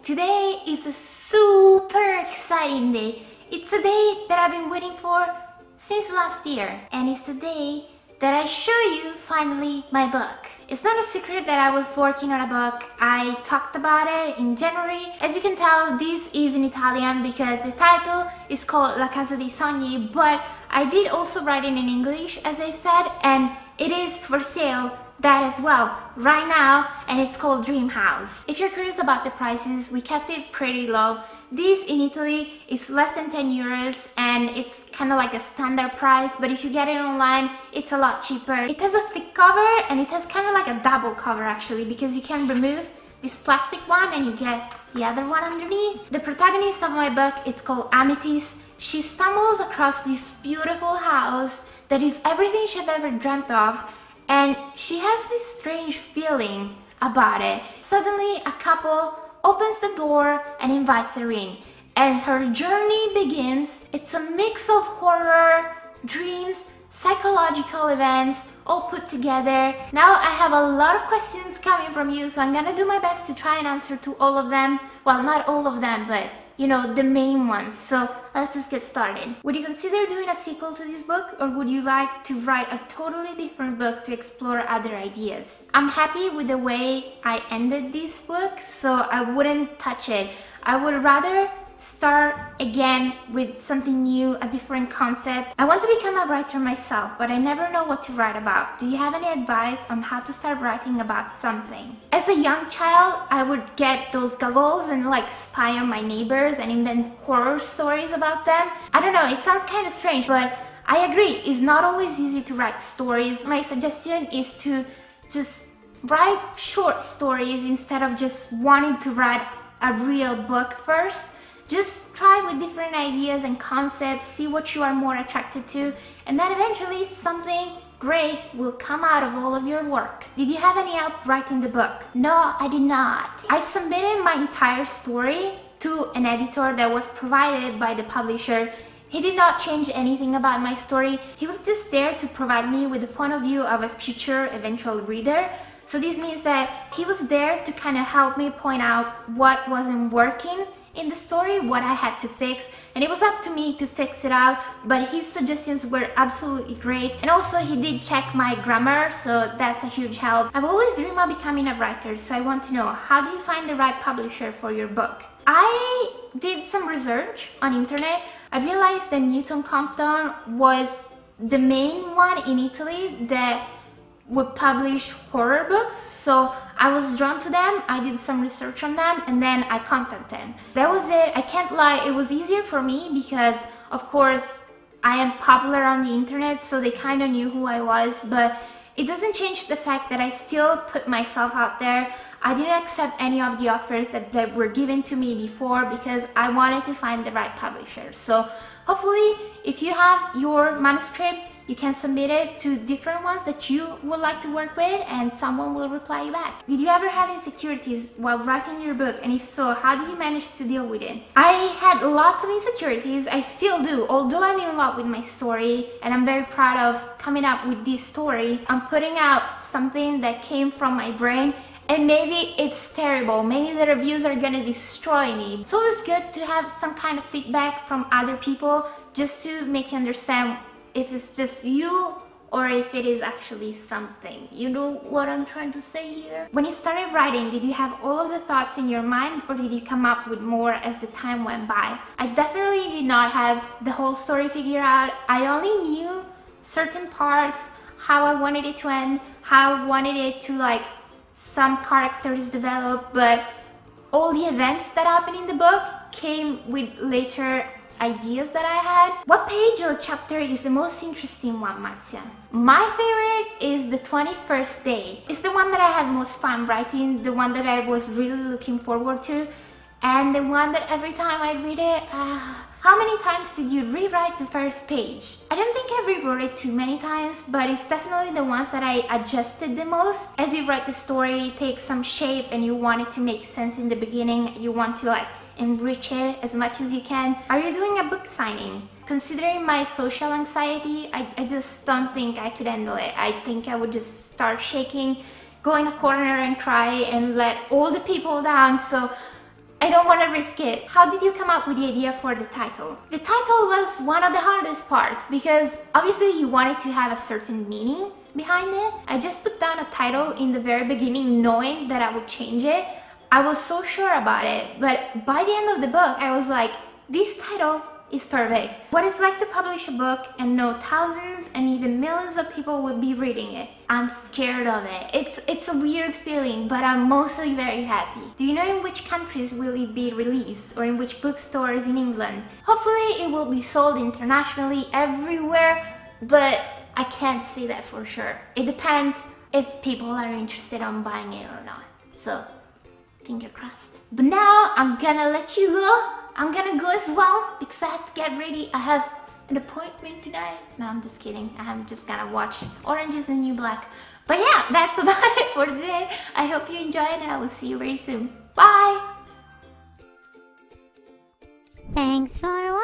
Today is a super exciting day. It's a day that I've been waiting for since last year, and it's the day that I show you finally my book. It's not a secret that I was working on a book. I talked about it in January. As you can tell, this is in Italian because the title is called La casa dei sogni, but I did also write it in English, as I said, and it is for sale, that as well, right now, and it's called Dream House. If you're curious about the prices, we kept it pretty low. This in Italy is less than 10 euros and it's kind of like a standard price, but if you get it online, it's a lot cheaper. It has a thick cover and it has kind of like a double cover actually, because you can remove this plastic one and you get the other one underneath. The protagonist of my book, it's called Amethyst. She stumbles across this beautiful house that is everything she's ever dreamt of, and she has this strange feeling about it. Suddenly a couple opens the door and invites her in, and her journey begins. It's a mix of horror, dreams, psychological events all put together. Now I have a lot of questions coming from you, so I'm gonna do my best to try and answer to all of them. Well, not all of them, but you know, the main ones. So let's just get started. Would you consider doing a sequel to this book, or would you like to write a totally different book to explore other ideas? I'm happy with the way I ended this book, so I wouldn't touch it. I would rather start again with something new, a different concept. I want to become a writer myself, but I never know what to write about. Do you have any advice on how to start writing about something? As a young child, I would get those goggles and like spy on my neighbors and invent horror stories about them. I don't know, it sounds kind of strange, but I agree, it's not always easy to write stories. My suggestion is to just write short stories instead of just wanting to write a real book first. Just try with different ideas and concepts, see what you are more attracted to, and then eventually something great will come out of all of your work. Did you have any help writing the book? No, I did not. I submitted my entire story to an editor that was provided by the publisher. He did not change anything about my story. He was just there to provide me with the point of view of a future eventual reader. So this means that he was there to kind of help me point out what wasn't working in the story, what I had to fix, and it was up to me to fix it out, but his suggestions were absolutely great. And also he did check my grammar, so that's a huge help. I've always dreamed of becoming a writer, so I want to know, how do you find the right publisher for your book? I did some research on internet. I realized that Newton Compton was the main one in Italy that would publish horror books, so I was drawn to them. I did some research on them and then I contacted them. That was it. I can't lie, it was easier for me because of course I am popular on the internet, so they kind of knew who I was, but it doesn't change the fact that I still put myself out there. I didn't accept any of the offers that were given to me before because I wanted to find the right publisher. So hopefully if you have your manuscript, you can submit it to different ones that you would like to work with and someone will reply you back. Did you ever have insecurities while writing your book, and if so, how did you manage to deal with it? I had lots of insecurities, I still do. Although I'm in love with my story and I'm very proud of coming up with this story, I'm putting out something that came from my brain, and maybe it's terrible, maybe the reviews are gonna destroy me. It's always good to have some kind of feedback from other people just to make you understand if it's just you or if it is actually something. You know what I'm trying to say here? When you started writing, did you have all of the thoughts in your mind, or did you come up with more as the time went by? I definitely did not have the whole story figured out. I only knew certain parts, how I wanted it to end, how I wanted it to like some characters develop, but all the events that happened in the book came with later ideas that I had. What page or chapter is the most interesting one, Marzia? My favorite is the 21st day. It's the one that I had most fun writing, the one that I was really looking forward to, and the one that every time I read it, how many times did you rewrite the first page? I don't think I rewrote it too many times, but it's definitely the ones that I adjusted the most. As you write the story, it takes some shape and you want it to make sense in the beginning. You want to like enrich it as much as you can. Are you doing a book signing? Considering my social anxiety, I just don't think I could handle it. I think I would just start shaking, go in a corner and cry and let all the people down. So I don't want to risk it. How did you come up with the idea for the title? The title was one of the hardest parts because obviously you wanted to have a certain meaning behind it. I just put down a title in the very beginning knowing that I would change it. I was so sure about it, but by the end of the book, I was like, this title is perfect. What it's like to publish a book and know thousands and even millions of people will be reading it. I'm scared of it. It's a weird feeling, but I'm mostly very happy. Do you know in which countries will it be released or in which bookstores in England? Hopefully it will be sold internationally everywhere, but I can't say that for sure. It depends if people are interested on buying it or not. So, finger crossed. But now I'm gonna let you go. I'm gonna go as well because I have to get ready. I have an appointment today. No, I'm just kidding. I'm just gonna watch Orange is the New Black. But yeah, that's about it for today. I hope you enjoyed and I will see you very soon. Bye! Thanks for watching.